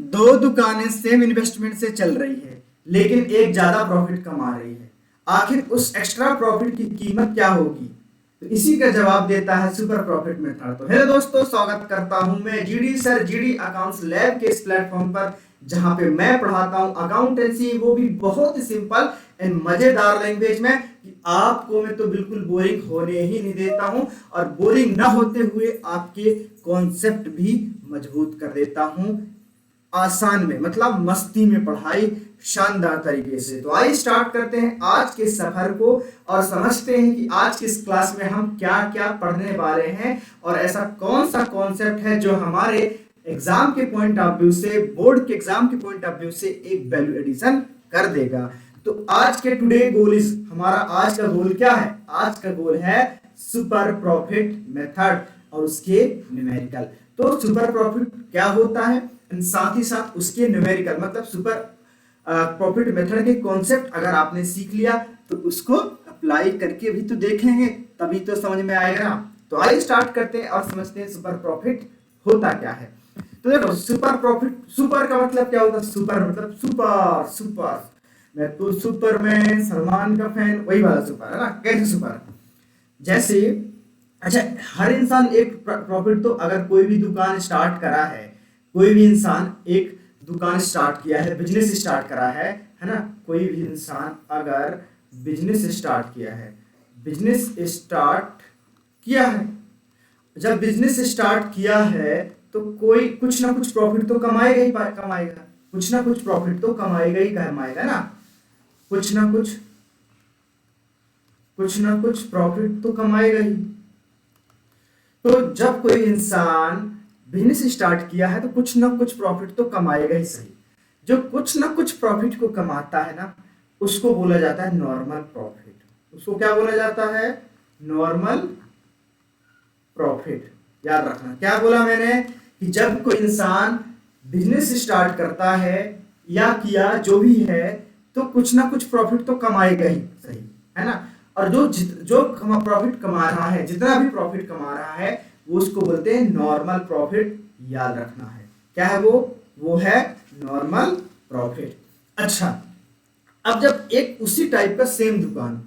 दो दुकानें same investment से चल रही है लेकिन एक ज्यादा प्रॉफिट कमा रही है, आखिर उस एक्स्ट्रा प्रॉफिट की कीमत क्या होगी? तो इसी का जवाब देता है सुपर प्रॉफिट मेथड। तो हेलो दोस्तों, स्वागत करता हूं मैं GD sir GD accounts lab के इस प्लेटफॉर्म पर, जहां पे मैं पढ़ाता हूं अकाउंटेंसी, वो भी बहुत ही सिंपल एंड मजेदार लैंग्वेज में कि आपको मैं तो बिल्कुल बोरिंग होने ही नहीं देता हूं और बोरिंग ना होते हुए आपके कॉन्सेप्ट भी मजबूत कर देता हूं आसान में, मतलब मस्ती में पढ़ाई शानदार तरीके से। तो आइए स्टार्ट करते हैं आज के सफर को और समझते हैं कि आज की इस क्लास में हम क्या क्या पढ़ने वाले हैं और ऐसा कौन सा कॉन्सेप्ट है जो हमारे एग्जाम के पॉइंट ऑफ व्यू से, बोर्ड के एग्जाम के पॉइंट ऑफ व्यू से एक वैल्यू एडिशन कर देगा। तो आज के टुडे गोल इज, हमारा आज का गोल क्या है? आज का गोल है सुपर प्रॉफिट मेथड और उसके न्यूमेरिकल। तो सुपर प्रॉफिट क्या होता है, साथ ही साथ उसके न्यूमेरिकल, मतलब सुपर प्रॉफिट मेथड के कॉन्सेप्ट अगर आपने सीख लिया तो उसको अप्लाई करके भी तो देखेंगे, तभी तो समझ में आएगा ना। तो आइए स्टार्ट करते हैं और समझते हैं सुपर प्रॉफिट होता क्या है। तो देखो, सुपर प्रॉफिट, सुपर का मतलब क्या होता है? सुपर मतलब सुपर सुपर, मैं तो सुपरमैन, सलमान का फैन, वही वाला सुपर है ना। कैसे सुपर? जैसे अच्छा, हर इंसान एक प्रॉफिट, तो अगर कोई भी दुकान स्टार्ट करा है, कोई भी इंसान एक दुकान स्टार्ट किया है, बिजनेस स्टार्ट करा है ना। कोई भी इंसान अगर बिजनेस स्टार्ट किया है, बिजनेस स्टार्ट किया है, जब बिजनेस स्टार्ट किया है तो कोई कुछ ना कुछ प्रॉफिट तो कमाएगा ही कमाएगा, कुछ ना कुछ प्रॉफिट तो कमाएगा ही कमाएगा ना, कुछ ना कुछ प्रॉफिट तो कमाएगा ही। तो जब कोई इंसान बिजनेस स्टार्ट किया है तो कुछ ना कुछ प्रॉफिट तो कमाएगा ही सही। जो कुछ ना कुछ प्रॉफिट को कमाता है ना, उसको बोला जाता है नॉर्मल प्रॉफिट। उसको क्या बोला जाता है? Normal profit. याद रखना क्या बोला मैंने, कि जब कोई इंसान बिजनेस स्टार्ट करता है या किया जो भी है, तो कुछ ना कुछ प्रॉफिट तो कमाएगा ही सही, है ना। और जो प्रॉफिट कमा रहा है, जितना भी प्रॉफिट कमा रहा है, वो उसको बोलते हैं नॉर्मल प्रॉफिट। याद रखना है क्या है वो है नॉर्मल प्रॉफिट। अच्छा, अब जब एक उसी टाइप का सेम दुकान,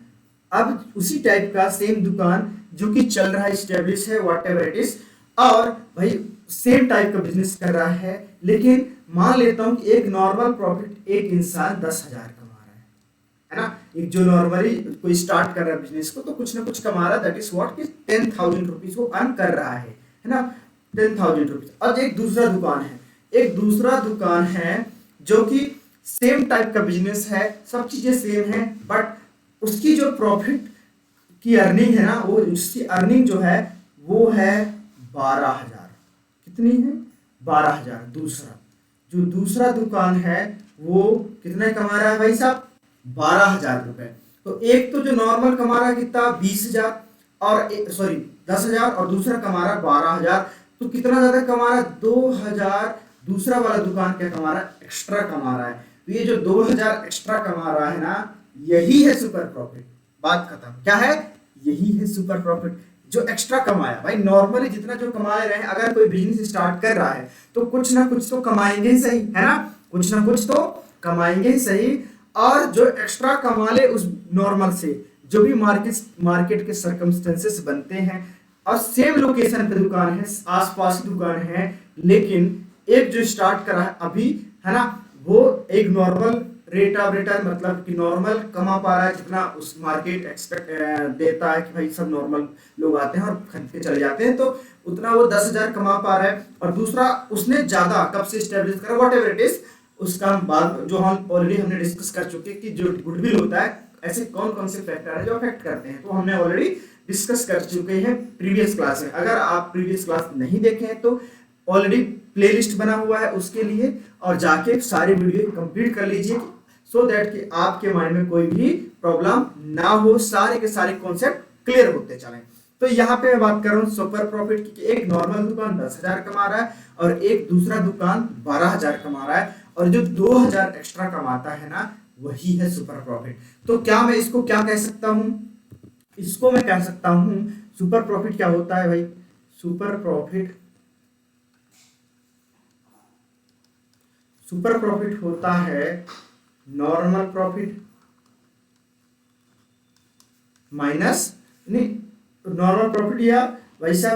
अब उसी टाइप का सेम दुकान जो कि चल रहा है, स्टेब्लिश है, व्हाट एवर इट इज, और भाई सेम टाइप का बिजनेस कर रहा है, लेकिन मान लेता हूं कि एक नॉर्मल प्रॉफिट एक इंसान 10,000 कमा रहा है ना। एक जो नॉर्मली कोई स्टार्ट कर रहा है बिजनेस को, तो कुछ ना कुछ कमा रहा है, दैट इज व्हाट कि 10,000 रुपीज वो अर्न कर रहा है ना, 10,000 रुपीज। और एक दूसरा दुकान है, एक दूसरा दुकान है जो कि सेम टाइप का बिजनेस है, सब चीजें सेम है, बट उसकी जो प्रॉफिट की अर्निंग है ना, वो उसकी अर्निंग जो है वो है 12,000। कितनी है? 12,000। दूसरा जो दूसरा दुकान है वो कितने कमा रहा है भाई साहब? 12,000 रुपए। तो एक तो जो नॉर्मल कमा रहा है कितना? 20,000, और सॉरी 10,000, और दूसरा कमा रहा है 12,000। तो कितना ज्यादा कमा रहा है? 2,000। दूसरा वाला दुकान क्या कमा रहा है? एक्स्ट्रा कमा रहा है। तो ये जो 2,000 एक्स्ट्रा कमा रहा है ना, यही है सुपर प्रॉफिट। बात खत्म। क्या है? यही है सुपर प्रॉफिट, जो एक्स्ट्रा कमाया। भाई नॉर्मली जितना जो कमा रहे हैं, अगर कोई बिजनेस स्टार्ट कर रहा है तो कुछ ना कुछ तो कमाएंगे ही सही, है ना, कुछ ना कुछ तो कमाएंगे ही सही। और जो एक्स्ट्रा कमा ले उस नॉर्मल से, जो भी मार्केट के सर्कमस्टेंसेस बनते हैं, और सेम लोकेशन पे दुकान है, आसपास दुकान है, लेकिन एक जो स्टार्ट करा है अभी, है ना, वो एक नॉर्मल रेट ऑफ रिटर्न, मतलब कि नॉर्मल कमा पा रहा है, जितना उस मार्केट एक्सपेक्ट देता है कि भाई सब नॉर्मल लोग आते हैं और खरीद के चले जाते हैं, तो उतना वो 10,000 कमा पा रहा है। और दूसरा उसने ज्यादा कब से स्टेब्लिश करा, वॉट एवर इट इज, उसका बाद जो हम ऑलरेडी हमने डिस्कस कर चुके कि जो गुडविल होता है, ऐसे कौन कौन से फैक्टर है जो अफेक्ट करते हैं, तो हमने ऑलरेडी डिस्कस कर चुके हैं प्रीवियस क्लास में। अगर आप प्रीवियस क्लास नहीं देखे हैं तो ऑलरेडी प्लेलिस्ट बना हुआ है उसके लिए, और जाके सारी वीडियो कंप्लीट कर लीजिए, सो दैट कि आपके माइंड में कोई भी प्रॉब्लम ना हो, सारे के सारे कॉन्सेप्ट क्लियर होते चलें। तो यहाँ पे मैं बात कर रहा हूँ सुपर प्रॉफिट की, एक नॉर्मल दुकान 10,000 कमा रहा है और एक दूसरा दुकान 12,000 कमा रहा है, और जो 2,000 एक्स्ट्रा कमाता है ना, वही है सुपर प्रॉफिट। तो क्या मैं इसको क्या कह सकता हूँ? इसको मैं कह सकता हूँ सुपर प्रॉफिट क्या होता है भाई? सुपर प्रॉफिट सुपर प्रॉफिट होता है नॉर्मल प्रॉफिट माइनस, नहीं नॉर्मल प्रॉफिट या वैसा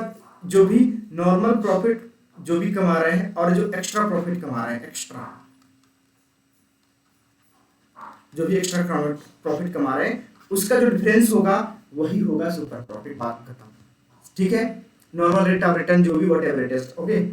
जो भी नॉर्मल प्रॉफिट जो भी कमा रहे हैं और जो एक्स्ट्रा प्रॉफिट कमा रहे हैं, एक्स्ट्रा जो भी एक्स्ट्रा प्रॉफिट कमा रहे हैं उसका जो डिफरेंस होगा वही होगा सुपर प्रॉफिट। बात खत्म, ठीक है। नॉर्मल रेट ऑफ रिटर्न जो भी व्हाटएवर इट इज, ओके।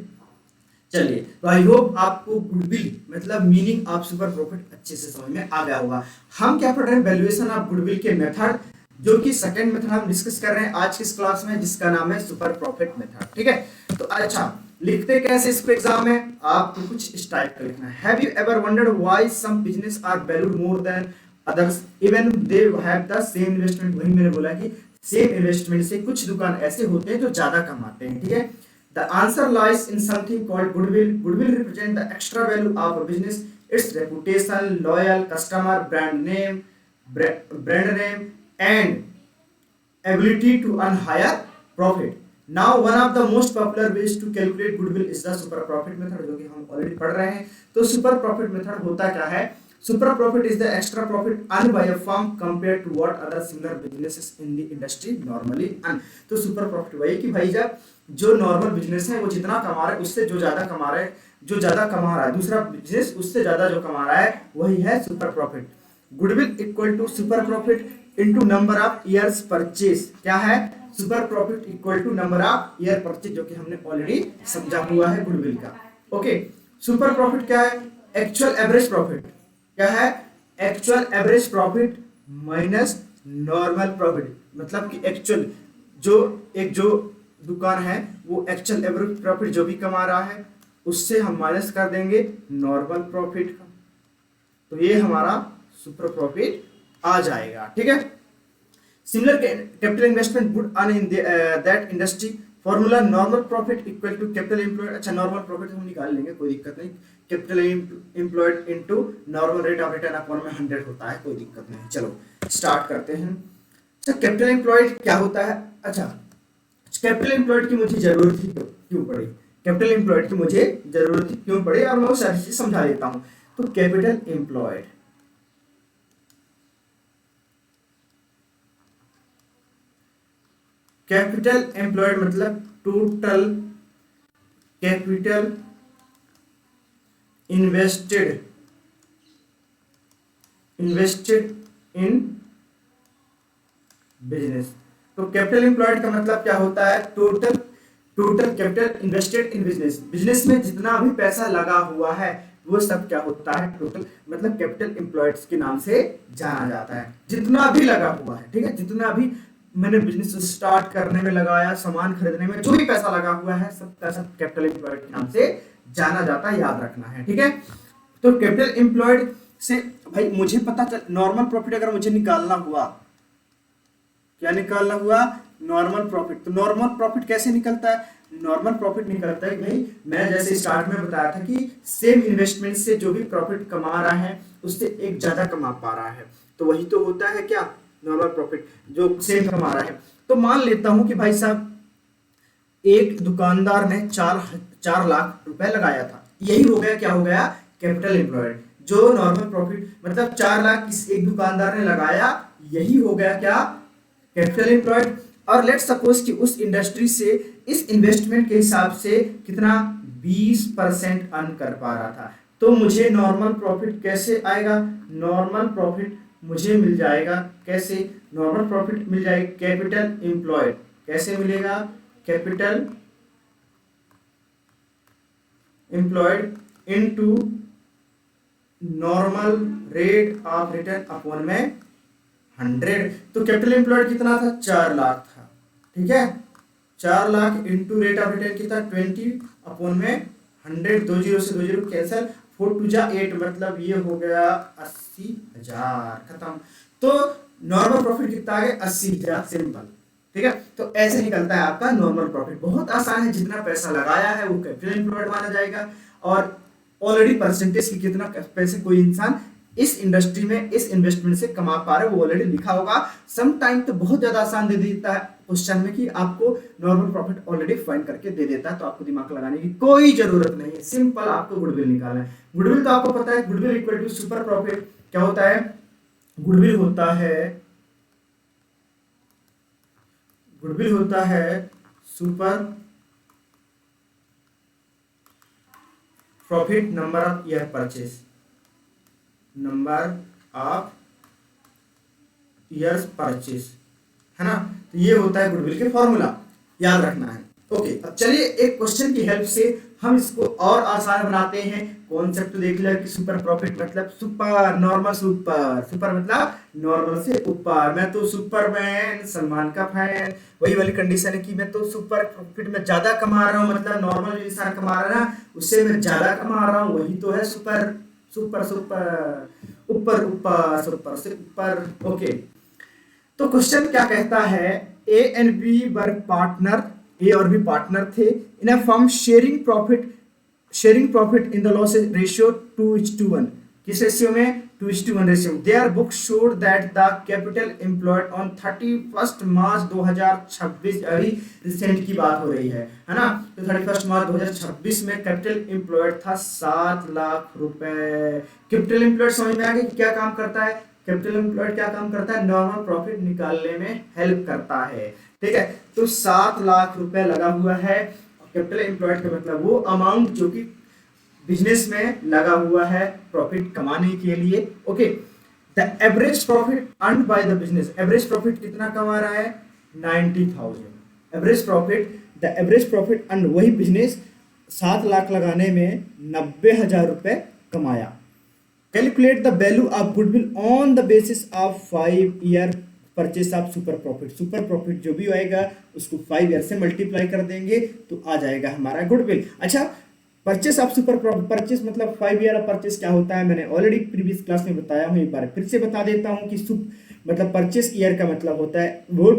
चलिए, तो आई होप आपको गुडविल मतलब मीनिंग ऑफ सुपर प्रॉफिट अच्छे से समझ में आ गया होगा। हम क्या पढ़ रहे हैं, वैल्यूएशन ऑफ गुडविल के मेथड, जो कि सेकंड मेथड हम डिस्कस कर रहे हैं आज की इस क्लास में, जिसका नाम है सुपर प्रॉफिट मेथड, ठीक है। तो अच्छा, लिखते कैसे इसको एग्जाम में, आपको कुछ इस टाइप का लिखना है। Have you ever wondered why some business are valued more than others even they have the same investment. वही मैंने बोला कि सेम इन्वेस्टमेंट से कुछ दुकान ऐसे होते हैं जो ज्यादा कमाते हैं, ठीक है। The answer lies in something called goodwill. Goodwill represent the extra value of a business, it's reputation, loyal customer, brand name and ability to earn higher profit. Now one of the most popular ways to calculate goodwill is the super profit method, जो कि हम already पढ़ रहे हैं। तो super profit method होता क्या है? Super profit is the extra profit earn by a firm compare to what other similar businesses in the industry normally earn. तो सुपर प्रॉफिट वही कि भाई जब जो नॉर्मल बिजनेस है वो जितना कमा रहा है उससे जो ज्यादा कमा रहा है, जो ज्यादा कमा रहा है दूसरा बिजनेस उससे ज्यादा जो कमा रहा है वही है super profit. Goodwill equal to super profit into number of years purchase. क्या है? Super profit equal to number of year purchase, जो कि हमने ऑलरेडी समझा हुआ है गुडविल का, ओके। सुपर प्रॉफिट क्या है? Actual average profit. क्या है? Actual average profit minus normal profit, मतलब कि एक्चुअल जो दुकान है वो एक्चुअल एवरेज प्रॉफिट जो भी कमा रहा है उससे हम माइनस कर देंगे नॉर्मल प्रॉफिट का, तो ये हमारा सुपर प्रॉफिट आ जाएगा, ठीक है। Similar capital investment would earn in that industry formula normal profit equal to capital employed. अच्छा, नॉर्मल प्रॉफिट हम निकाल लेंगे, कोई दिक्कत नहीं। Capital employed into normal rate of return upon में 100 होता है, कोई दिक्कत नहीं। चलो स्टार्ट करते हैं। अच्छा, कैपिटल एम्प्लॉयड क्या होता है? अच्छा, कैपिटल एम्प्लॉयड की मुझे जरूरत ही क्यों पड़ी? कैपिटल एम्प्लॉयड की मुझे जरूरत ही क्यों पड़ी, और मैं वो सारी चीज समझा देता हूँ। तो कैपिटल एम्प्लॉयड मतलब total capital invested in business. तो कैपिटल एम्प्लॉयड का मतलब क्या होता है? Total capital invested in business. Business में जितना भी पैसा लगा हुआ है वो सब क्या होता है? टोटल, मतलब कैपिटल एम्प्लॉयड के नाम से जाना जाता है। जितना भी लगा हुआ है, ठीक है, जितना भी मैंने बिजनेस स्टार्ट करने में लगाया, सामान खरीदने में जो भी पैसा लगा हुआ है सब पैसा कैपिटल एम्प्लॉयड के नाम से जाना जाता है, याद रखना है, ठीक है। तो कैपिटल एम्प्लॉयड से भाई मुझे पता चल, नॉर्मल प्रॉफिट अगर मुझे निकालना हुआ, क्या निकालना हुआ? Normal profit. तो नॉर्मल प्रॉफिट कैसे निकलता है? नॉर्मल प्रॉफिट निकलता है भाई, मैं जैसे स्टार्ट में बताया था कि सेम इन्वेस्टमेंट से जो भी प्रॉफिट कमा रहा है उससे एक ज्यादा कमा पा रहा है, तो वही तो होता है क्या? नॉर्मल प्रॉफिट, जो सेम कमा रहा है। तो मान लेता हूं कि भाई साहब एक दुकानदार ने 4 लाख रुपए लगाया था, यही हो गया, क्या हो गया? Capital employed. जो नॉर्मल प्रॉफिट मतलब 4 लाख एक दुकानदार ने लगाया, यही हो गया क्या? Capital employed. और लेट्स सपोज कि उस इंडस्ट्री से इस इन्वेस्टमेंट के हिसाब से कितना 20% अर्न कर पा रहा था, तो मुझे नॉर्मल प्रॉफिट कैसे आएगा? नॉर्मल प्रॉफिट मुझे मिल जाएगा कैसे? नॉर्मल प्रॉफिट मिल जाएगा कैपिटल एम्प्लॉयड। कैसे मिलेगा? Capital employed into normal rate of return upon में 100। तो कैपिटल एम्प्लॉयड कितना था? 4 लाख था, ठीक है। 4 lakh into rate of return कितना? 20 अपॉन में 100। 2 0 से 2 0 कैंसिल, 4 2 जा 8, मतलब ये हो गया 80,000, खत्म। तो नॉर्मल प्रॉफिट कितना आ गया? 80,000, सिंपल, ठीक है। तो ऐसे निकलता है आपका नॉर्मल प्रॉफिट। बहुत आसान है, जितना पैसा लगाया है वो कैपिटल एम्प्लॉयड माना जाएगा, और ऑलरेडी परसेंटेज की कितना पैसे कोई इंसान इस इंडस्ट्री में इस इन्वेस्टमेंट से कमा पा रहे वो ऑलरेडी लिखा होगा। सम टाइम तो बहुत ज्यादा आसान दे देता है क्वेश्चन में कि आपको नॉर्मल प्रॉफिट ऑलरेडी फाइंड करके दे देता है, तो आपको दिमाग लगाने की कोई जरूरत नहीं है, सिंपल आपको गुडविल निकालना है। गुडविल तो आपको पता है, goodwill equal to super profit. क्या होता है? गुडविल होता है, गुडविल होता है super profit number of year purchase, number of years purchase, है ना। तो ये होता है गुडविल के फॉर्मूला, याद रखना है। ओके, अब चलिए एक क्वेश्चन की हेल्प से हम इसको और आसान बनाते हैं। कॉन्सेप्ट देख लिया कि सुपर प्रॉफिट मतलब सुपर, नॉर्मल सुपर, सुपर मतलब नॉर्मल से ऊपर। मैं तो सुपरमैन, सलमान का फैन, वही वाली कंडीशन है कि मैं तो सुपर प्रॉफिट में ज्यादा कमा रहा हूँ, मतलब नॉर्मल जो इंसान कमा रहा है ना उससे मैं ज्यादा कमा रहा हूँ, वही तो है सुपर। सुपर सुपर, ऊपर ऊपर, सुपर से ऊपर। ओके, तो क्वेश्चन क्या कहता है? A and B were partner, A और बी पार्टनर थे in a firm sharing profit in the loss ratio 2:1। किस रेशियो में? 2:1 ratio. Their book showed that the capital employed on 31 March 2026, अभी रिसेंट की बात हो रही है ना। तो 31 मार्च 2026 में कैपिटल एम्प्लॉयड था 7 लाख रुपए। कैपिटल एम्प्लॉयड समझ में आ गया कि क्या काम करता है? कैपिटल एम्प्लॉयड क्या काम करता है? नॉर्मल प्रॉफिट निकालने में हेल्प करता है, ठीक है। तो 7 लाख रुपए लगा हुआ है। कैपिटल एम्प्लॉयड का मतलब वो अमाउंट जो कि बिजनेस में लगा हुआ है प्रॉफिट कमाने के लिए। Okay, the average profit earned by the business, average profit कितना कमा रहा है? 90,000 average profit. The average profit earn, वही बिजनेस 7 लाख लगाने में 90,000 रुपए कमाया। Calculate the value of goodwill on the basis of 5 year purchase of super profit. Super profit जो भी आएगा उसको 5 ईयर से मल्टीप्लाई कर देंगे तो आ जाएगा हमारा गुडविल। अच्छा, purchase of super profit, purchase मतलब 5 ईयर ऑफ परचेस क्या होता है मैंने ऑलरेडी प्रीवियस क्लास में बताया हूँ, एक बार फिर से बता देता हूँ कि मतलब परचेस ईयर का मतलब होता है वो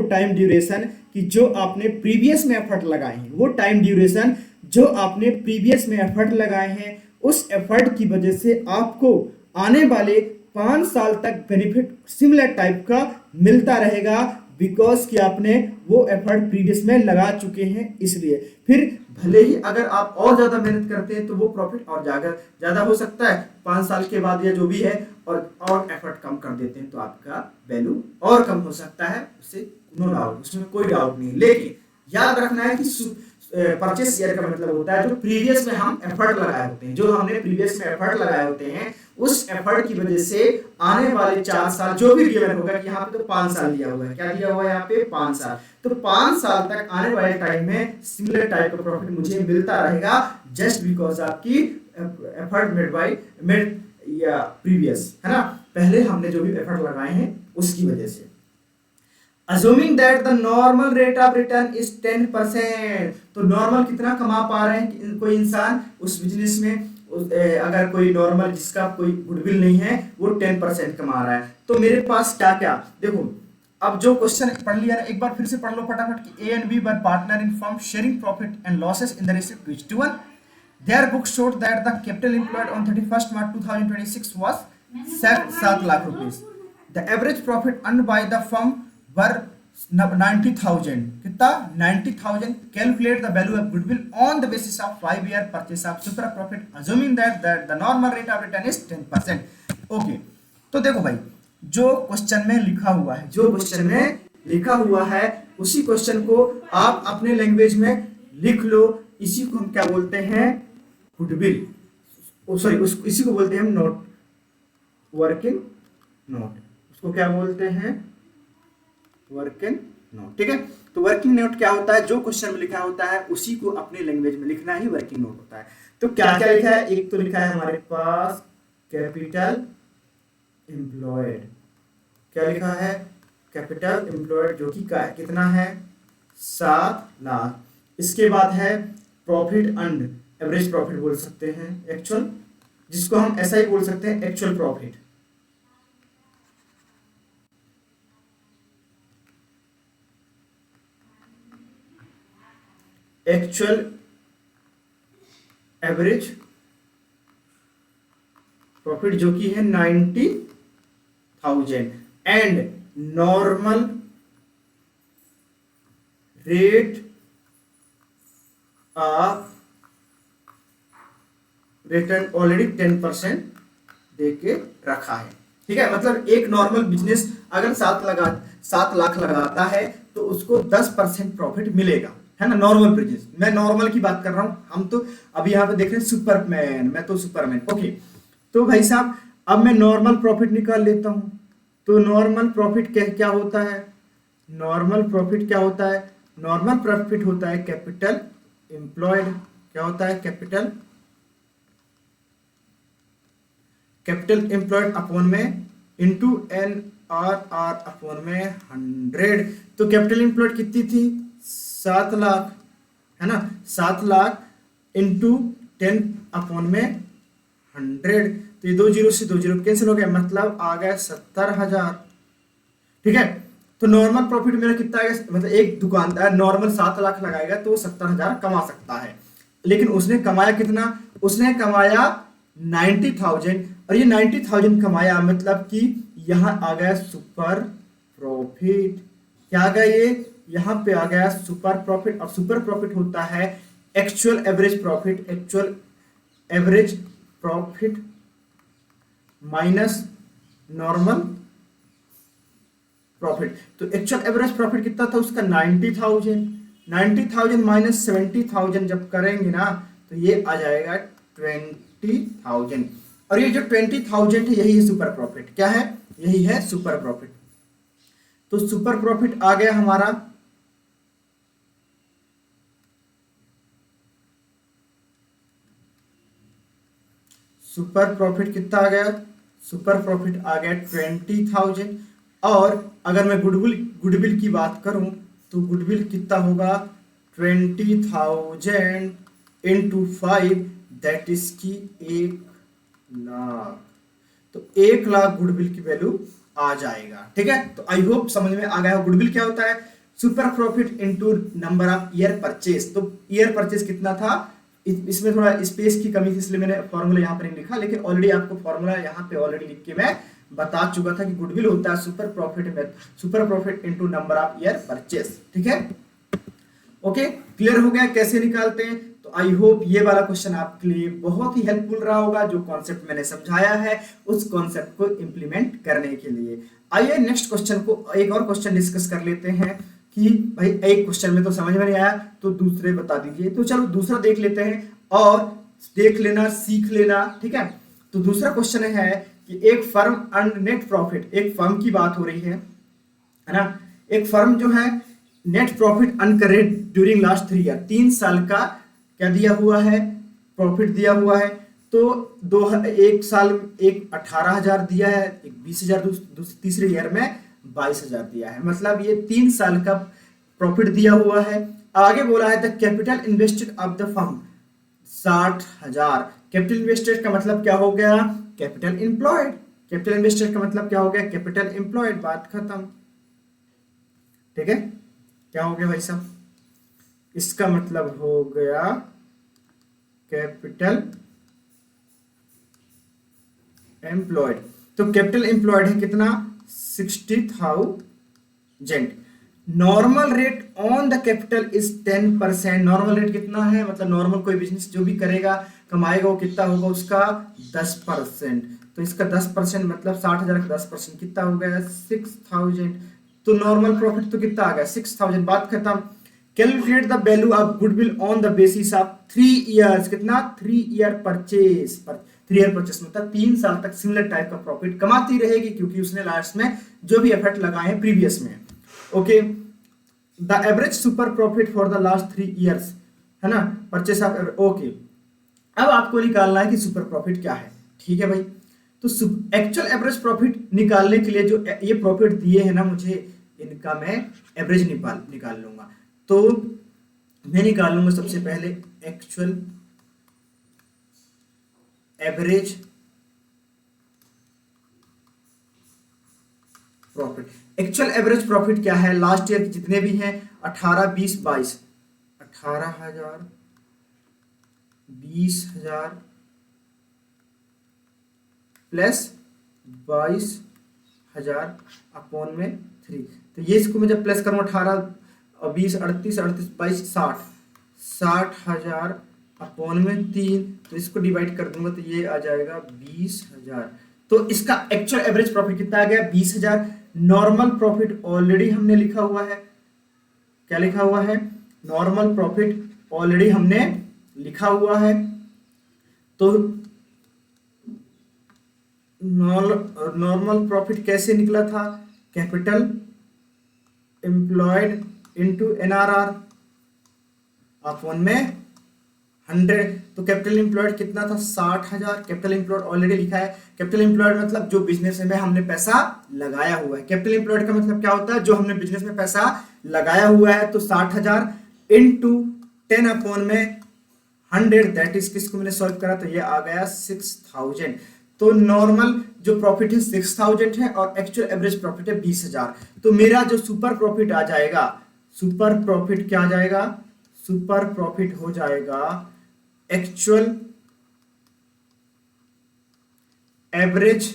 टाइम ड्यूरेशन कि जो आपने प्रीवियस में एफर्ट लगाए हैं, वो टाइम ड्यूरेशन जो आपने प्रीवियस में एफर्ट लगाए हैं, उस एफर्ट की वजह से आपको आने वाले 5 साल तक बेनिफिट सिमिलर टाइप का मिलता रहेगा, बिकॉज कि आपने वो एफर्ट प्रीवियस में लगा चुके हैं। इसलिए फिर भले ही अगर आप और ज्यादा मेहनत करते हैं तो वो प्रॉफिट और ज्यादा हो सकता है 5 साल के बाद या जो भी है, और एफर्ट कम कर देते हैं तो आपका वैल्यू और कम हो सकता है, उससे नो डाउट, उसमें कोई डाउट नहीं। लेकिन याद रखना है कि परचेस ईयर का मतलब होता है जो प्रीवियस में हम एफर्ट लगाए होते हैं, जो हमने प्रीवियस में एफर्ट लगाए होते हैं, उस एफर्ट की वजह से आने वाले 4 साल जो भी गिवन होगा कि यहाँ पे तो 5 साल दिया हुआ है, क्या दिया हुआ है यहाँ पे? 5 साल। तो 5 साल तक आने वाले टाइम में सिमिलर टाइप का प्रॉफिट मुझे मिलता रहेगा, जस्ट बिकॉज आपकी एफर्ट मेड या प्रीवियस, है ना, पहले हमने जो भी एफर्ट लगाए हैं उसकी वजह से। Assuming that the normal rate of return is 10%, तो नॉर्मल कितना कमा पा रहे हैं कोई इंसान उस बिजनेस में? अगर कोई नॉर्मल जिसका कोई गुडविल नहीं है वो 10% कमा रहा है, तो मेरे पास क्या क्या देखो। अब जो क्वेश्चन पढ़ लिया ना, एक बार फिर से पढ़ लो फटाफट कि A and B were partner in firm sharing profit and losses in the ratio 2:1। Their book showed that the capital employed on 31 March 2026 was 7 lakh rupees. The average profit earned by the firm were 90,000। कितना? 90,000। Calculate the value of goodwill on the basis of 5 year purchase of super profit assuming that the normal rate of return is 10%। Okay, तो देखो भाई, जो question में लिखा हुआ है, जो क्वेश्चन में लिखा हुआ है उसी क्वेश्चन को आप अपने लैंग्वेज में लिख लो। इसी को हम क्या बोलते हैं? गुडविल। सॉरी, इसी को बोलते हैं हम नोट, वर्किंग नोट। उसको क्या बोलते हैं? वर्किंग नोट, ठीक है। तो वर्किंग नोट क्या होता है? जो क्वेश्चन में लिखा होता है उसी को अपने लैंग्वेज में लिखना ही वर्किंग नोट होता है। तो क्या क्या लिखा है? एक तो लिखा है हमारे पास कैपिटल एम्प्लॉयड। क्या लिखा है? कैपिटल एम्प्लॉयड, जो कि कितना है? 7 लाख। इसके बाद है प्रॉफिट अर्न्ड, एवरेज प्रॉफिट बोल सकते हैं, एक्चुअल, जिसको हम ऐसा ही बोल सकते हैं actual profit. Actual average profit जो कि है 90,000 and normal rate return already 10% दे के रखा है। ठीक है, मतलब एक नॉर्मल बिजनेस अगर 7 लाख लगाता है तो उसको 10% प्रॉफिट मिलेगा, है ना। नॉर्मल बिजनेस, मैं नॉर्मल की बात कर रहा हूं। हम तो अभी यहाँ पे देख रहे हैं सुपरमैन, मैं तो सुपरमैन। ओके, तो भाई साहब अब मैं नॉर्मल प्रॉफिट निकाल लेता हूं। तो नॉर्मल प्रॉफिट क्या क्या होता है? नॉर्मल प्रॉफिट क्या होता है? नॉर्मल प्रॉफिट होता है कैपिटल एम्प्लॉयड। क्या होता है? कैपिटल एम्प्लॉयड अपॉन में इंटू एन आर अपॉन में 100। तो कैपिटल एम्प्लॉयड कितनी थी? 7 लाख, है ना। 7 लाख इंटू 10 अपॉन में 100। तो ये 2 जीरो से 2 जीरो कैंसिल हो गया, मतलब आ गया 70,000। ठीक है, तो नॉर्मल प्रॉफिट मेरा कितना आएगा? मतलब एक दुकानदार नॉर्मल 7 लाख लगाएगा तो 70,000 कमा सकता है, लेकिन उसने कमाया कितना? उसने कमाया 90,000। और ये 90,000 कमाया मतलब कि यहाँ आ गया सुपर प्रॉफिट। क्या आ गया? ये यहाँ पे आ गया सुपर प्रॉफिट। और सुपर प्रॉफिट होता है actual average profit, actual average profit minus normal profit. तो एक्चुअल एवरेज प्रॉफिट कितना था उसका? 90,000। 90,000 माइनस 70,000 जब करेंगे ना तो ये आ जाएगा 20,000। और ये जो 20,000 है यही है सुपर प्रॉफिट। क्या है? यही है सुपर प्रॉफिट। तो सुपर प्रॉफिट आ गया हमारा सुपर प्रॉफिट कितना आ गया? सुपर प्रॉफिट आ गया 20,000। और अगर मैं गुडविल की बात करूं तो गुडविल कितना होगा? 20,000 इंटू 5, दैट इज की 1 लाख। तो 1 लाख गुडविल की वैल्यू आ जाएगा। ठीक है, तो आई होप समझ में आ गया हो गुडविल क्या होता है। Super profit into number of year purchase. तो ईयर परचेज कितना था? इसमें थोड़ा स्पेस की कमी थी इसलिए मैंने फॉर्मूला यहाँ पर नहीं लिखा, लेकिन ऑलरेडी आपको फॉर्मूला यहाँ पे ऑलरेडी लिख के मैं बता चुका था कि गुडविल होता है super profit into number of year purchase. ठीक है, ओके, क्लियर हो गया कैसे निकालते हैं? तो आई होप ये वाला क्वेश्चन आपके लिए बहुत ही हेल्पफुल रहा होगा। जो कॉन्सेप्ट मैंने समझाया है उस कॉन्सेप्ट को इंप्लीमेंट करने के लिए। आइए नेक्स्ट क्वेश्चन को, एक और क्वेश्चन डिस्कस कर लेते हैं कि भाई एक क्वेश्चन में तो समझ में नहीं आया तो दूसरे बता दीजिए। तो चलो दूसरा देख लेते हैं और देख लेना, सीख लेना। ठीक है, तो दूसरा क्वेश्चन है कि एक फर्म अर्न नेट प्रॉफिट, एक फर्म की बात हो रही है ना। एक फर्म जो है नेट प्रॉफिट अर्न करे ड्यूरिंग लास्ट 3 ईयर, 3 साल का क्या दिया हुआ है? प्रॉफिट दिया हुआ है। तो एक साल एक 18,000 दिया है, एक 20,000, तीसरे ईयर में 22,000 दिया है। मतलब ये 3 साल का प्रॉफिट दिया हुआ है। आगे बोला है the capital invested of the firm 60,000। Capital invested का मतलब क्या हो गया? Capital employed. कैपिटल इन्वेस्टेड का मतलब क्या हो गया? Capital employed. बात खत्म। ठीक है, क्या हो गया भाई साहब? इसका मतलब हो गया कैपिटल एम्प्लॉयड। तो कैपिटल एम्प्लॉयड है कितना? 60,000। Normal rate on the capital is 10%। Normal rate कितना है? मतलब नॉर्मल कोई बिजनेस जो भी करेगा कमाएगा वो कितना होगा उसका? 10%। तो इसका 10% मतलब 60,000 का 10% कितना हो गया? 6,000। तो नॉर्मल प्रॉफिट तो कितना आ गया? 6,000। बात खत्म। Calculate the value of goodwill on the basis of 3 years. कितना? 3 ईयर परचेस पर 3 ईयर परचेस मतलब 3 साल तक सिमिलर टाइप का प्रॉफिट कमाती रहेगी क्योंकि उसने लास्ट में जो भी एफर्ट लगाए हैं प्रीवियस में। Okay, the average super profit for the last 3 years, है ना, परचेस ऑफ। ओके, अब आपको निकालना है कि सुपर प्रॉफिट क्या है। ठीक है भाई, तो एक्चुअल एवरेज प्रॉफिट निकालने के लिए जो ये प्रॉफिट दिए हैं ना मुझे, इनका मैं एवरेज निकाल लूंगा। तो मैं निकाल लूंगा सबसे पहले actual average profit. Actual average profit क्या है? लास्ट ईयर जितने भी हैं 18, 20, 22, 18,000, 20,000 प्लस 22,000 अपॉन में 3। तो ये इसको मैं जब प्लस करूंगा 18 और 20 38 38 22 60 60,000 अपॉन में 3, तो इसको डिवाइड कर दूंगा तो ये आ जाएगा 20,000। तो इसका एक्चुअल एवरेज प्रॉफिट कितना आ गया 20,000। नॉर्मल प्रॉफिट ऑलरेडी हमने लिखा हुआ है, क्या लिखा हुआ है, नॉर्मल प्रॉफिट ऑलरेडी हमने लिखा हुआ है। तो नॉर्मल प्रॉफिट कैसे निकला था, capital employed into NRR upon में 100। तो कैपिटल एम्प्लॉयड कितना था 60,000। कैपिटल एम्प्लॉयड ऑलरेडी लिखा है। कैपिटल एम्प्लॉयड मतलब जो बिजनेस में हमने पैसा लगाया हुआ है। कैपिटल एम्प्लॉयड का मतलब क्या होता है, जो हमने बिजनेस में पैसा लगाया हुआ है। तो 60,000 इनटू 10 अपॉन में 100, दैट इज किसको मैंने सॉल्व करा तो ये आ गया 6,000। तो नॉर्मल जो प्रॉफिट है 6,000 है और एक्चुअल एवरेज प्रॉफिट है 20,000। तो मेरा जो सुपर प्रॉफिट आ जाएगा, सुपर प्रॉफिट क्या आ जाएगा, सुपर प्रॉफिट हो जाएगा actual average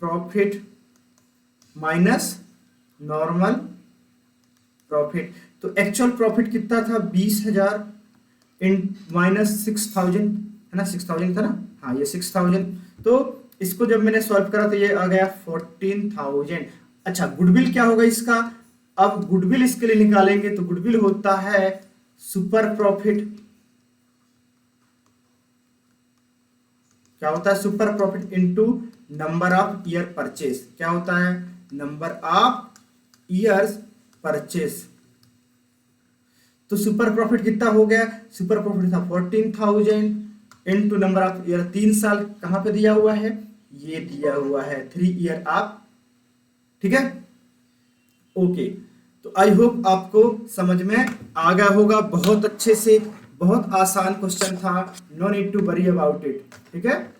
profit minus normal profit. तो एक्चुअल प्रॉफिट कितना था 20,000 इन माइनस 6,000, है ना, 6,000 था ना, हाँ ये 6,000। तो इसको जब मैंने सॉल्व करा तो ये आ गया 14,000। अच्छा गुडविल क्या होगा इसका, अब गुडविल इसके लिए निकालेंगे तो गुडविल होता है सुपर प्रॉफिट, क्या होता है super profit into number of year purchase. क्या होता है, नंबर ऑफ ईयर्स परचेज। तो सुपर प्रॉफिट कितना हो गया, सुपर प्रॉफिट था 14,000 इनटू नंबर ऑफ ईयर, 3 साल कहां पे दिया हुआ है, ये दिया हुआ है 3 ईयर ऑफ, ठीक है ओके। तो आई होप आपको समझ में आ गया होगा, बहुत अच्छे से, बहुत आसान क्वेश्चन था, no need to worry about it, ठीक है।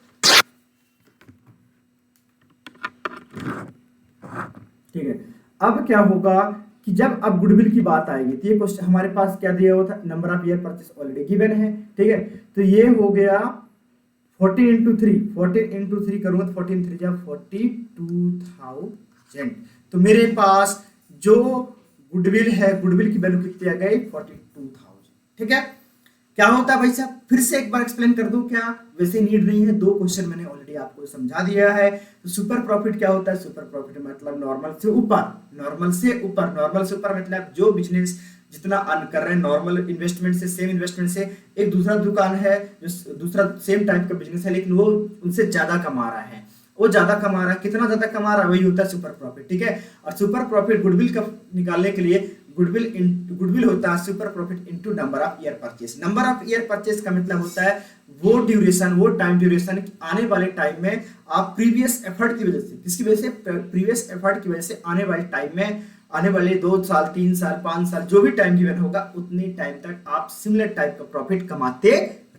ठीक है, अब क्या होगा कि जब अब गुडविल की बात आएगी तो ये क्वेश्चन हमारे पास क्या दिया हुआ था, number of year purchase already given है, ठीक है। तो ये हो गया 14 इंटू 3, 14 इंटू 3 करूंगा तो 14 3 जा 42,000। तो मेरे पास जो गुडविल है, गुडविल की वैल्यू कितनी आ गई 42,000, ठीक है। क्या होता है भाई साहब, फिर से एक बार एक्सप्लेन कर दूं क्या, वैसे नीड नहीं है, 2 क्वेश्चन मैंने ऑलरेडी आपको समझा दिया है। तो सुपर प्रॉफिट क्या होता है, सुपर प्रॉफिट मतलब नॉर्मल से ऊपर, नॉर्मल से ऊपर, नॉर्मल से ऊपर मतलब जो बिजनेस जितना अर्न कर रहे हैं नॉर्मल इन्वेस्टमेंट से, सेम इन्वेस्टमेंट से, एक दूसरा दुकान है जो दूसरा सेम टाइप का बिजनेस है लेकिन वो उनसे ज्यादा कमा रहा है, वो ज्यादा कमा रहा है, कितना ज्यादा कमा रहा है वही होता है सुपर प्रॉफिट, ठीक है। और सुपर प्रॉफिट गुडविल का निकालने के लिए गुडविल होता है super profit into number of year purchase. Number of year purchase का मतलब होता है वो ड्यूरेशन, वो टाइम ड्यूरेशन, आने वाले टाइम में आप प्रीवियस एफर्ट की वजह से, किसकी वजह से, प्रीवियस एफर्ट की वजह से आने वाले टाइम में, आने वाले 2 साल 3 साल 5 साल जो भी टाइम गिवन होगा उतने टाइम तक आप सिमिलर टाइप का प्रॉफिट कमाते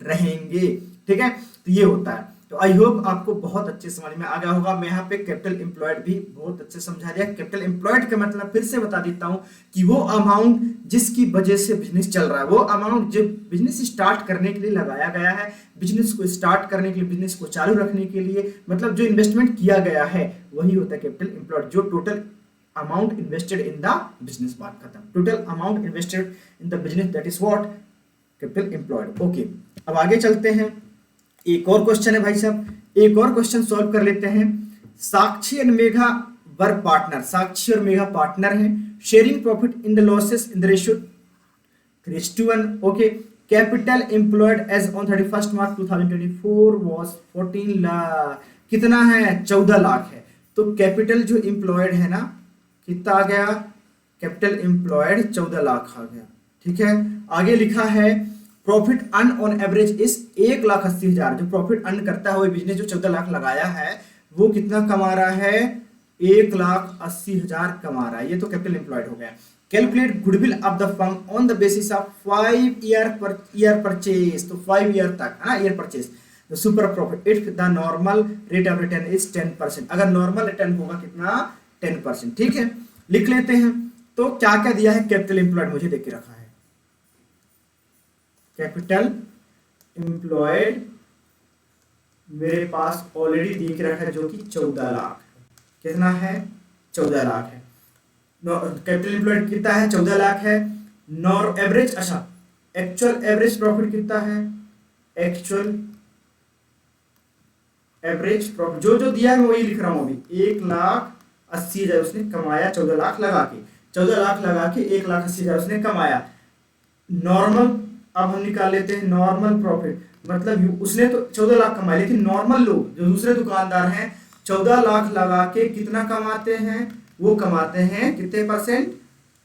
रहेंगे, ठीक है। तो ये होता है। तो आई होप आपको बहुत अच्छे समझ में आ गया होगा। मैं यहाँ पे कैपिटल एम्प्लॉयड भी बहुत अच्छे समझा दिया। कैपिटल एम्प्लॉयड का मतलब फिर से बता देता हूँ कि वो अमाउंट जिसकी वजह से बिजनेस चल रहा है, वो अमाउंट जो बिजनेस स्टार्ट करने के लिए लगाया गया है, बिजनेस को स्टार्ट करने के लिए, बिजनेस को चालू रखने के लिए, मतलब जो इन्वेस्टमेंट किया गया है वही होता है कैपिटल एम्प्लॉयड। जो total amount invested in the business, बात खत्म, total amount invested in the business, that is what capital employed. Okay, अब आगे चलते हैं। एक और क्वेश्चन है भाई साहब, एक और क्वेश्चन सॉल्व कर लेते हैं। Sakshi and Megha were partner, Sakshi और मेघा पार्टनर हैं, sharing profit in the losses in the ratio 3:1। Okay, capital employed as on 31 March 2024 was 14 lakh, कितना है 14 लाख है। तो कैपिटल जो एम्प्लॉयड है ना, कितना आ गया, कैपिटल एम्प्लॉयड 14 लाख आ गया, ठीक है। आगे लिखा है profit earn on average is 1,80,000, जो प्रॉफिट अर्न करता है वो बिजनेस जो 14 लाख लगाया है वो कितना कमा रहा है, 1,80,000 कमा रहा है। ये तो कैपिटल एम्प्लॉयड हो गया। Calculate goodwill of the firm on the basis of 5 year purchase, तो 5 ईयर तक है ना year purchase. The super profit if the normal rate of return is 10%, अगर नॉर्मल रिटर्न होगा कितना 10%, ठीक है। लिख लेते हैं। तो क्या क्या दिया है कैपिटल एम्प्लॉयड, मुझे देख के रखा है। कैपिटल एम्प्लॉयड मेरे पास ऑलरेडी दिख रखा है जो कि 14 लाख, कितना है 14 लाख है। कैपिटल एम्प्लॉयड कितना है, 14 लाख है। नॉर एवरेज, अच्छा एक्चुअल एवरेज प्रॉफिट कितना है, एक्चुअल एवरेज प्रॉफिट जो जो दिया है मैं वही लिख रहा हूं अभी, 1,80,000 उसने कमाया 14 लाख लगा के, 14 लाख लगा के 1,80,000 उसने कमाया। नॉर्मल, अब हम निकाल लेते हैं नॉर्मल प्रॉफिट, मतलब उसने तो 14 लाख कमाए, लेकिन नॉर्मल लोग जो दूसरे दुकानदार हैं 14 लाख लगा के कितना कमाते हैं, वो कमाते हैं कितने परसेंट,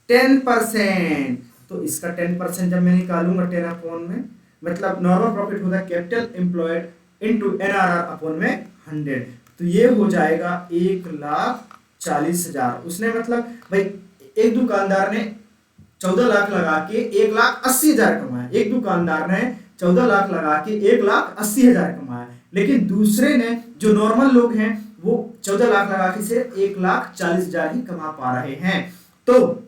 10%। तो इसका 10% जब मैं निकालूंगा 10 अपॉन में, मतलब नॉर्मल प्रॉफिट होता है capital employed into NRR upon में 100, तो ये हो जाएगा 1,40,000 उसने, मतलब भाई एक दुकानदार ने 14 लाख लगा के 1,80,000 कमाया, एक दुकानदार ने 14 लाख लगा के 1,80,000 कमाया, लेकिन दूसरे ने जो नॉर्मल लोग हैं वो 14 लाख लगा के सिर्फ 1,40,000 ही कमा पा रहे हैं। तो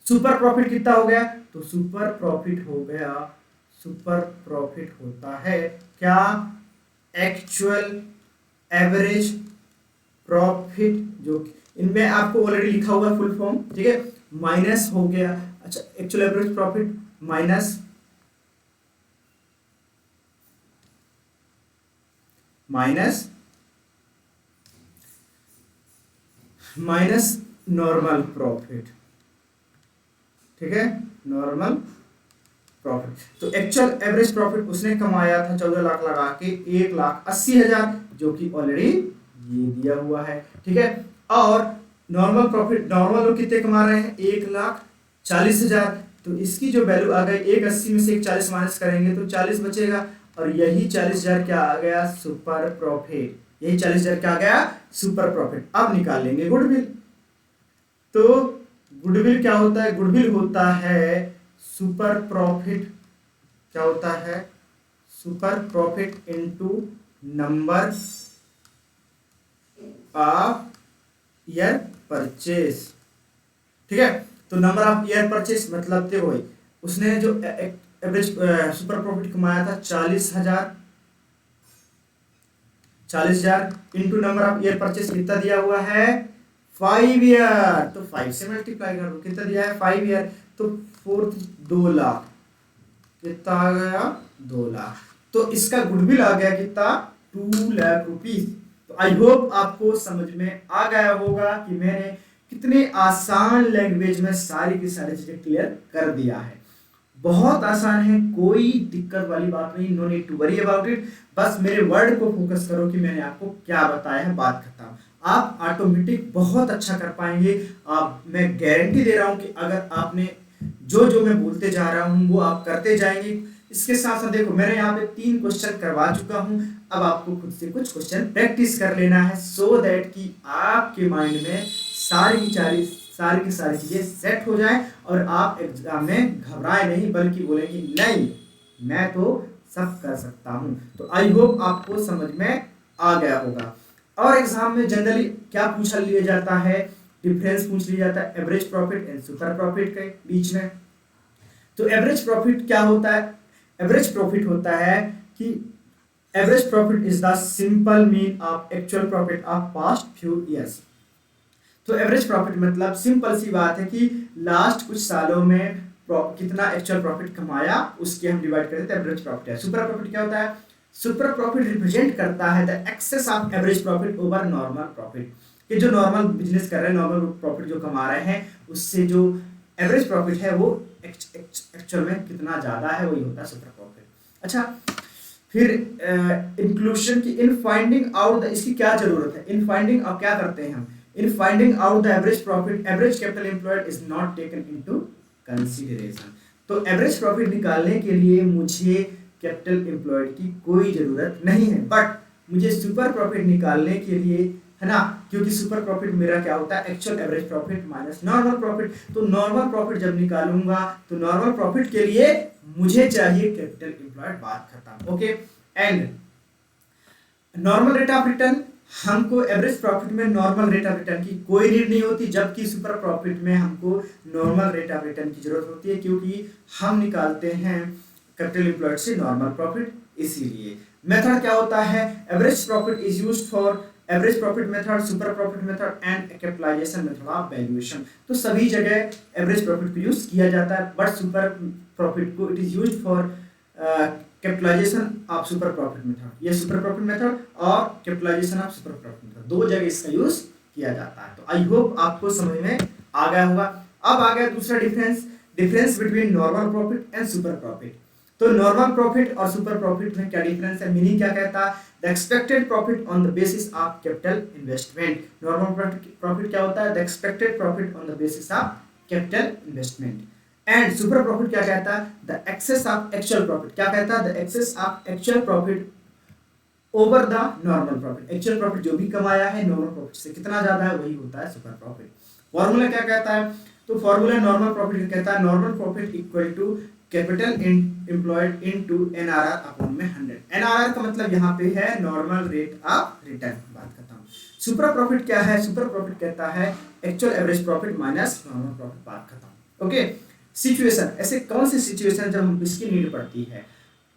सुपर प्रॉफिट कितना हो गया, तो सुपर प्रॉफिट हो गया, सुपर प्रॉफिट होता है क्या, एक्चुअल एवरेज प्रॉफिट, जो इनमें आपको ऑलरेडी लिखा हुआ है फुल फॉर्म, ठीक है, माइनस हो गया, अच्छा actual average profit minus minus minus normal profit, ठीक है, नॉर्मल प्रॉफिट। तो एक्चुअल एवरेज प्रॉफिट उसने कमाया था 14 लाख लगा के 1,80,000, जो कि ऑलरेडी ये दिया हुआ है, ठीक है। और नॉर्मल प्रॉफिट, नॉर्मल लोग कितने कमा रहे हैं, 1,40,000, तो इसकी जो वैल्यू आ गई 1,80 में से 1,40 माइनस करेंगे तो 40 बचेगा, और यही 40,000 क्या आ गया, सुपर प्रॉफिट, यही 40,000 क्या आ गया, सुपर प्रॉफिट। अब निकाल लेंगे गुडविल। तो गुडविल क्या होता है, गुडविल होता है सुपर प्रॉफिट, क्या होता है, super profit into number of year purchase, ठीक है। तो नंबर ऑफ ईयर परचेस मतलब थे वही, उसने जो एवरेज सुपर प्रॉफिट कमाया था 40,000, 40,000 into number of year purchase कितना दिया हुआ है, 5 ईयर, तो 5 से मल्टीप्लाई कर दो, कितना दिया है 5 ईयर, तो 2 लाख, कितना आ गया 2 लाख, तो इसका गुडविल आ गया कितना 2 लाख रुपीस। तो आई होप आपको समझ में आ गया होगा कि मैंने कितने आसान लैंग्वेज में सारी की सारी चीजें क्लियर कर दिया है, बहुत आसान है, कोई दिक्कत वाली बात नहीं, no need to worry about it, बस मेरे वर्ड को फोकस करो कि मैंने आपको क्या बताया है, बात खत्म, आप ऑटोमेटिक बहुत अच्छा कर पाएंगे। आप, मैं गारंटी दे रहा हूं कि अगर आपने जो जो मैं बोलते जा रहा हूं वो आप करते जाएंगे। इसके साथ साथ देखो मैंने यहाँ पे 3 क्वेश्चन करवा चुका हूं, अब आपको खुद से कुछ क्वेश्चन प्रैक्टिस कर लेना है, सो दैट कि आपके माइंड में सारी की सारी चीजें सेट हो जाए और आप एग्जाम में घबराए नहीं, बल्कि बोलेंगे नहीं मैं तो सब कर सकता हूं। तो आई होप आपको समझ में आ गया होगा। और एग्जाम में जनरली क्या पूछा लिया जाता है, डिफरेंस पूछ लिया जाता है average profit and super profit के बीच में। तो एवरेज प्रॉफिट क्या होता है, एवरेज प्रॉफिट होता है कि average profit is the simple mean of actual profit of past few years. तो एवरेज प्रॉफिट मतलब सिंपल सी बात है कि लास्ट कुछ सालों में कितना एक्चुअल प्रॉफिट कमाया उसके हम डिवाइड करते हैं, एवरेज प्रॉफिट है। सुपर प्रॉफिट क्या होता है, सुपर प्रॉफिट रिप्रेजेंट करता है the excess of average profit over normal profit, कि जो नॉर्मल बिजनेस कर रहे हैं, नॉर्मल प्रॉफिट जो कमा रहे हैं, उससे जो एवरेज प्रॉफिट है वो एक्चुअल में कितना ज्यादा है, वही होता है सुपर प्रॉफिट। अच्छा, फिर इंक्लूशन की इन फाइंडिंग आउट, इसकी क्या जरूरत है, इन फाइंडिंग अब क्या करते हैं हम, in finding out the average profit average capital employed is not taken into consideration. तो एवरेज प्रॉफिट निकालने के लिए मुझे कैपिटल एम्प्लॉयड की कोई जरूरत नहीं है, बट मुझे सुपर प्रॉफिट निकालने के लिए है ना, क्योंकि सुपर प्रॉफिट मेरा क्या होता है, actual average profit minus normal profit. तो नॉर्मल प्रॉफिट जब निकालूंगा तो नॉर्मल प्रॉफिट के लिए मुझे चाहिए कैपिटल एम्प्लॉयड, बात खत्म, okay. And normal rate of return, हमको एवरेज प्रॉफिट में नॉर्मल रेट ऑफ रिटर्न की कोई नीड नहीं होती, जबकि सुपर प्रॉफिट में हमको नॉर्मल रेट ऑफ रिटर्न की जरूरत होती है, क्योंकि हम निकालते हैं कैपिटल एम्प्लॉयड से नॉर्मल प्रॉफिट। इसीलिए मेथड क्या होता है, average profit is used for average profit method, super profit method and capitalisation method of valuation. तो सभी जगह एवरेज प्रॉफिट को यूज किया जाता है, बट सुपर प्रॉफिट को it is used for capitalisation of super profit method. ये super profit method और capitalisation of super profit method दो जगह इसका यूज किया जाता है। तो आई होप आपको समझ में आ गया होगा। अब आ गया दूसरा difference between normal profit and super profit. तो नॉर्मल प्रॉफिट और सुपर प्रॉफिट में क्या डिफरेंस है, मीनिंग क्या कहता है, the expected profit on the basis of capital investment. Normal profit क्या होता है, the expected profit on the basis of capital investment. And super profit क्या कहता है, the excess of actual profit. क्या कहता है, the excess of actual profit over the normal profit. Actual profit जो भी कमाया है नॉर्मल प्रॉफिट से कितना ज्यादा है वही होता है सुपर प्रॉफिट। फॉर्मूला क्या कहता है, तो फॉर्मूला नॉर्मल प्रॉफिट कहता है normal profit equal to capital employed into NRR upon में 100। एनआरआर का मतलब यहाँ पे है नॉर्मल रेट ऑफ रिटर्न। बात करता हूँ सुपर प्रॉफिट क्या है, सुपर प्रॉफिट कहता है actual average profit minus normal profit. बात करता हूँ। ओके, सिचुएशन, ऐसे कौन सी सिचुएशन जब इसकी नीड पड़ती है,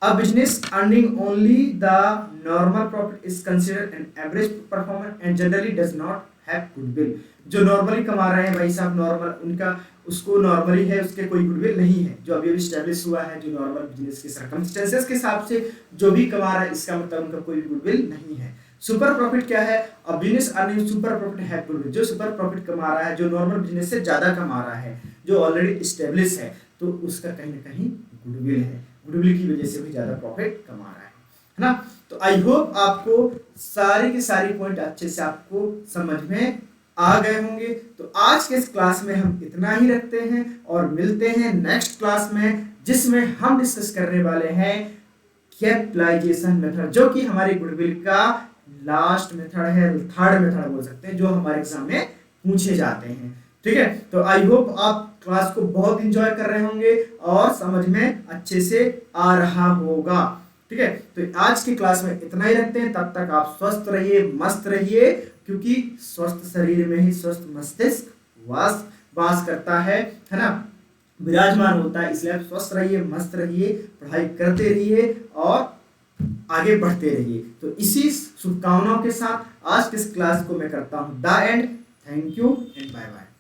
a business earning only the normal profit is considered an average performer and generally does not have goodwill। जो नॉर्मली कमा रहे हैं भाई साहब, नॉर्मल उनका उसको नॉर्मली है, उसके कोई गुडविल नहीं है, जो अभी स्टैब्लिश हुआ है, जो नॉर्मल बिजनेस के सर्कमस्टेंसेस के हिसाब से जो भी कमा रहा है इसका मतलब उनका कोई गुडविल नहीं है। सुपर प्रॉफिट क्या है, अब बिजनेस अर्निंग सुपर प्रॉफिट है गुडविल। जो सुपर प्रॉफिट कमा रहा है, जो नॉर्मल बिजनेस से ज्यादा कमा रहा है, जो ऑलरेडी स्टैब्लिश है, तो उसका कहीं ना कहीं गुडविल है, गुडविल की वजह से भी ज्यादा प्रॉफिट कमा रहा है ना। तो आई होप आपको सारी की सारी पॉइंट अच्छे से आपको समझ में आ गए होंगे। तो आज के इस क्लास में हम इतना ही रखते हैं और मिलते हैं नेक्स्ट क्लास में, जिसमें हम डिस्कस करने वाले हैं कैपिटलाइजेशन मेथड, जो कि हमारी गुडविल का लास्ट मेथड है, थर्ड मेथड बोल सकते हैं, जो हमारे एग्जाम में पूछे जाते हैं। ठीक है, तो आई होप आप क्लास को बहुत इंजॉय कर रहे होंगे और समझ में अच्छे से आ रहा होगा। ठीक है, तो आज की क्लास में इतना ही रखते हैं। तब तक आप स्वस्थ रहिए, मस्त रहिए, क्योंकि स्वस्थ शरीर में ही स्वस्थ मस्तिष्क वास करता है ना, विराजमान होता है। इसलिए आप स्वस्थ रहिए, मस्त रहिए, पढ़ाई करते रहिए और आगे बढ़ते रहिए। तो इसी शुभकामनाओं के साथ आज के इस क्लास को मैं करता हूं the end. Thank you and bye bye.